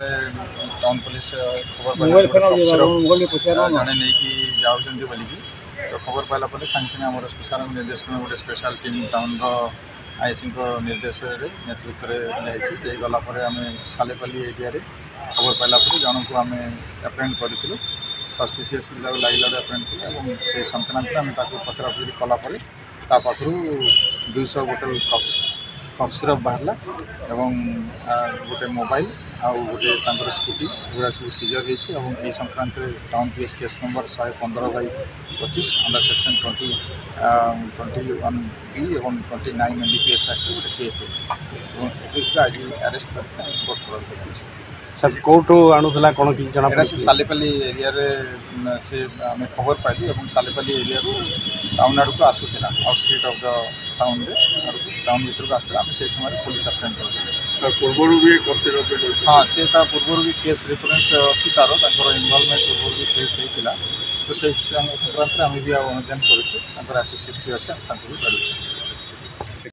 Town police खबर जड़े नहीं जाऊँगी बोलिकी तो खबर पाला सागे सागे आम सार निर्देश गोटे स्पेशल टीम टाउन आईसी निर्देश नेतृत्व में गलापर आम सालेपल्ली एरिया खबर पाला जन को आम एप्रेंड करूँ सस्पिशियस लगे एप्रेंड कले से संक्रांत आम पचरा पचरी कलापर पाखु 200 बोतल कफ सिरप बाहरला एवं गोटे मोबाइल आउ गोटे स्कूटी एगुड़ा सब सीजर होती संक्रांत town PS case number 115/25 under section 21B और 29 NDPS एक्ट गोटे केस है आज अरेस्ट कर सर कौटू आणुला कौन कि जना सालेपल्ली एरिया से आम खबर पाइलु और सालेपल्ली एरिया टाउन आड़ को आसूला आउटस्क्रिट ऑफ द टाउन टाउन भर को आसूला से समय पुलिस अप्रेंड कर पूर्व भी हाँ से पूर्व भी केस रेफरेन्स अच्छी तार इनवॉल्वमेंट पूर्व भी केस होता तो से संक्रांत आम भी अनुधान करूँ एसोसिएट भी अच्छे भी करूँ।